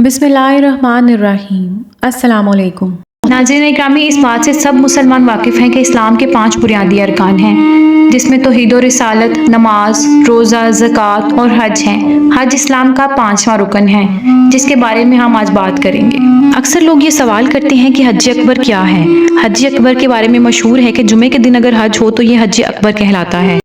बिस्मिल्लाहिर्रहमानिर्रहीम। अस्सलाम वालेकुम। नाज़रीन इकरामी, इस बात से सब मुसलमान वाकिफ़ हैं कि इस्लाम के 5 बुनियादी अरकान हैं, जिसमें तौहीद और रिसालत, नमाज, रोज़ा, ज़कात और हज हैं। हज इस्लाम का 5वां रुकन है, जिसके बारे में हम आज बात करेंगे। अक्सर लोग ये सवाल करते हैं कि हज अकबर क्या है। हज अकबर के बारे में मशहूर है कि जुमे के दिन अगर हज हो तो ये हज अकबर कहलाता है।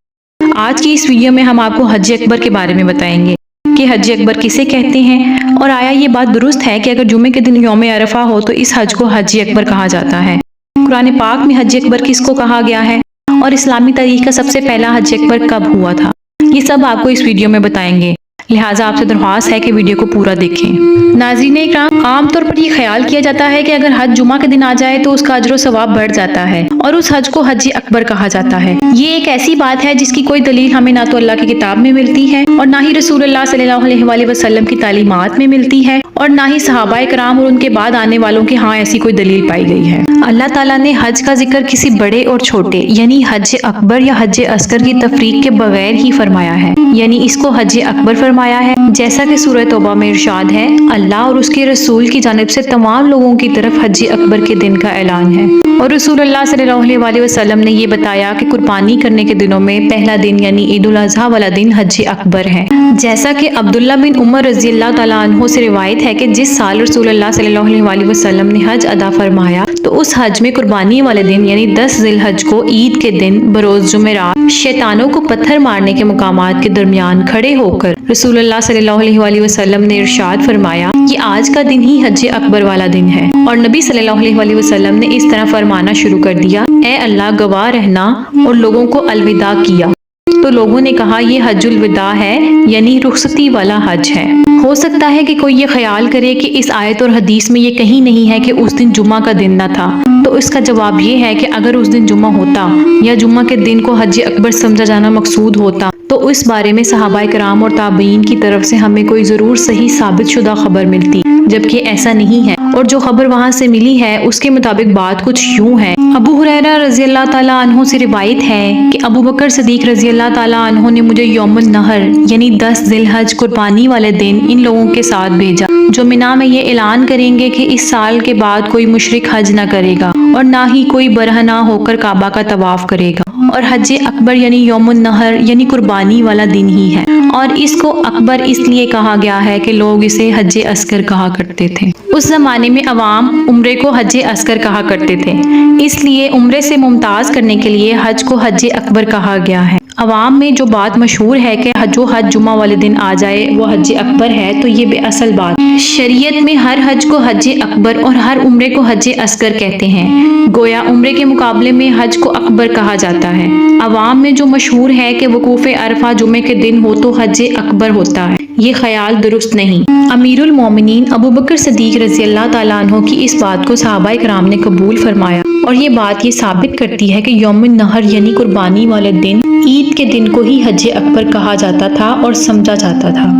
आज की इस वीडियो में हम आपको हज अकबर के बारे में बताएंगे कि हज अकबर किसे कहते हैं, और आया ये बात दुरुस्त है कि अगर जुमे के दिन यौम अरफा हो तो इस हज को हज अकबर कहा जाता है। कुरान पाक में हज अकबर किसको कहा गया है और इस्लामी तारीख का सबसे पहला हज अकबर कब हुआ था, ये सब आपको इस वीडियो में बताएंगे। लिहाजा आपसे दरख्वास्त है कि वीडियो को पूरा देखें। नाज़रीन इकराम, आमतौर पर यह ख्याल किया जाता है कि अगर हज जुमा के दिन आ जाए तो उसका अजर सवाब बढ़ जाता है और उस हज को हज अकबर कहा जाता है। ये एक ऐसी बात है जिसकी कोई दलील हमें ना तो अल्लाह की किताब में मिलती है और ना ही रसूलुल्लाह सल्लल्लाहु अलैहि वसल्लम की तालीमात में मिलती है और ना ही सहाबाए कराम और उनके बाद आने वालों की ऐसी कोई दलील पाई गई है। अल्लाह ताला ने हज का जिक्र किसी बड़े और छोटे यानी हज अकबर या हज असगर की तफरीक के बगैर ही फरमाया है, यानी इसको हज अकबर फरमाया है। जैसा कि सूरह तौबा में इरशाद है, अल्लाह और उसके रसूल की जानिब से तमाम लोगों की तरफ हज अकबर के दिन का ऐलान है। और रसूलुल्लाह सल्लल्लाहु अलैहि वसल्लम ने ये बताया कि कुर्बानी करने के दिनों में पहला दिन यानी ईद उल अज़हा वाला दिन हज अकबर है। जैसा कि अब्दुल्ला बिन उमर रज़ी अल्लाह तआला अन्हु से रिवायत है कि जिस साल रसूलुल्लाह सल्लल्लाहु अलैहि वसल्लम ने हज अदा फरमाया तो उस हज में कुर्बानी वाले दिन यानी 10 ज़िलहज को ईद के दिन बरोज़ जुमेरात शैतानों को पत्थर मारने के मुकामात के दरमियान खड़े होकर रसूलुल्लाह सल्लल्लाहु अलैहि वसल्लम ने इरशाद फरमाया कि आज का दिन ही हज अकबर वाला दिन है। और नबी सल्लल्लाहु अलैहि वसल्लम ने इस तरह फरमाना शुरू कर दिया, ए अल्लाह गवाह रहना, और लोगों को अलविदा किया। तो लोगों ने कहा यह हज्जुल विदा है, यानी रुखसती वाला हज है। हो सकता है कि कोई ये ख्याल करे कि इस आयत और हदीस में ये कहीं नहीं है कि उस दिन जुम्मा का दिन न था। तो इसका जवाब ये है कि अगर उस दिन जुम्मा होता या जुम्मा के दिन को हज अकबर समझा जाना मकसूद होता तो इस बारे में सहाबाए कराम और ताबईन की तरफ से हमें कोई जरूर सही साबित शुदा खबर मिलती, जबकि ऐसा नहीं है। और जो खबर वहाँ से मिली है उसके मुताबिक बात कुछ यूं है। अबू हुरैरा रज़ी अल्लाह ताला अन्हु से रिवायत है कि अबू बकर सिद्दीक रज़ी अल्लाह ताला अन्हु ने मुझे यौमुन नहर यानी 10 ज़िलहज कुर्बानी वाले दिन इन लोगों के साथ भेजा जो मिना में ये ऐलान करेंगे कि इस साल के बाद कोई मुशरिक हज न करेगा और ना ही कोई बरहना होकर काबा का तवाफ करेगा, और हज अकबर यानी यौमुन नहर यानी कुर्बानी वाला दिन ही है। और इसको अकबर इसलिए कहा गया है कि लोग इसे हज असगर कहा करते थे। उस जमाने में अवाम उम्रे को हज असगर कहा करते थे, इसलिए उम्रे से मुमताज करने के लिए हज को हज अकबर कहा गया है। अवाम में जो बात मशहूर है कि जो हज जुमा वाले दिन आ जाए वो हज अकबर है, तो ये बेअसल बात। शरीयत में हर हज को हज अकबर और हर उम्रे को हज असगर कहते हैं। गोया उम्रे के मुकाबले में हज को अकबर कहा जाता है। अवाम में जो मशहूर है कि वकूफ अरफा जुमे के दिन हो तो हज अकबर होता है, ये ख्याल दुरुस्त नहीं। अमीरुल मोमिनीन अबू बकर सिद्दीक रज़ी अल्लाह ताला अन्हु की इस बात को सहाबाए कराम ने कबूल फरमाया, और ये बात ये साबित करती है कि यौमुन नहर यानी कुर्बानी वाले दिन ईद के दिन को ही हज अकबर कहा जाता था और समझा जाता था।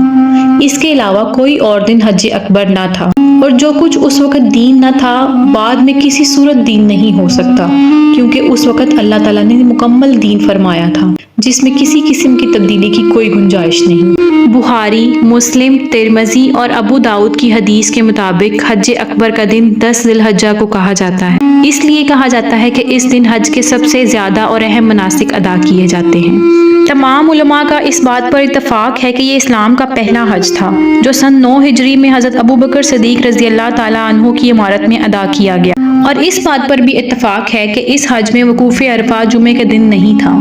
इसके अलावा कोई और दिन हज अकबर ना था, और जो कुछ उस वक्त दीन न था बाद में किसी सूरत दीन नहीं हो सकता, क्योंकि उस वक्त अल्लाह ताला ने मुकम्मल दीन फरमाया था जिसमें किसी किस्म की तब्दीली की कोई गुंजाइश नहीं। बुखारी, मुस्लिम, तिरमिज़ी और अबू दाऊद की हदीस के मुताबिक हज अकबर का दिन 10 ज़िलहज्जा को कहा जाता है। इसलिए कहा जाता है कि इस दिन हज के सबसे ज्यादा और अहम मनासिक अदा किए जाते हैं। तमाम उलमा का इस बात पर इत्तफाक है कि ये इस्लाम का पहला हज था जो सन 9 हिजरी में हजरत अबू बकर सिद्दीक रज़ी अल्लाह ताला अन्हु की इमारत में अदा किया गया, और इस बात पर भी इत्तफाक है कि इस हज में वकूफ़ अरफा जुमे के दिन नहीं था।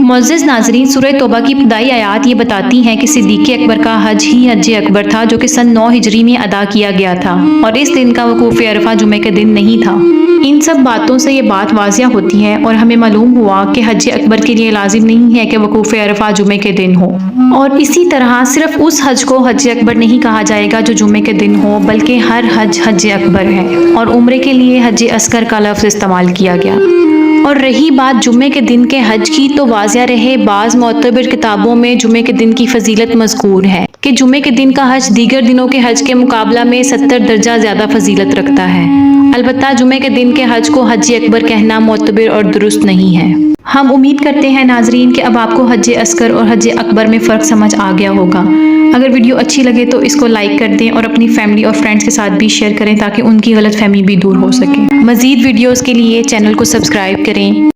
मुअज़्ज़िज़ नाज़रीन, सूरह तौबा की इब्तिदाई आयात ये बताती हैं कि सिद्दीक़ अकबर का हज ही हज अकबर था जो कि सन 9 हिजरी में अदा किया गया था, और इस दिन का वकूफ़ अरफा जुमे के दिन नहीं था। इन सब बातों से ये बात वाज़िया होती है और हमें मालूम हुआ कि हज अकबर के लिए लाजिम नहीं है कि वकूफ़ अरफा जुमे के दिन हो, और इसी तरह सिर्फ उस हज को हज अकबर नहीं कहा जाएगा जो जुमे के दिन हो, बल्कि हर हज हज अकबर है, और उम्रे के लिए हज असगर का लफ्ज़ इस्तेमाल किया गया। اور رہی بات جمعے کے دن کے حج کی، تو واضح رہے بعض معتبر کتابوں میں جمعے کے دن کی فضیلت مذکور ہے کہ جمعے کے دن کا حج دیگر دنوں کے حج کے مقابلہ میں 70 درجہ زیادہ فضیلت رکھتا ہے۔ البتہ جمعے کے دن کے حج کو حج اکبر کہنا معتبر اور درست نہیں ہے۔ ہم امید کرتے ہیں ناظرین کہ اب آپ کو حج اصغر اور حج اکبر میں فرق سمجھ آ گیا ہوگا۔ اگر ویڈیو اچھی لگے تو اس کو لائک کر دیں اور اپنی فیملی اور فرینڈز کے ساتھ بھی شیئر کریں تاکہ ان کی غلط فہمی بھی دور ہو سکے۔ مزید ویڈیوز کے لیے چینل کو سبسکرائب کریں۔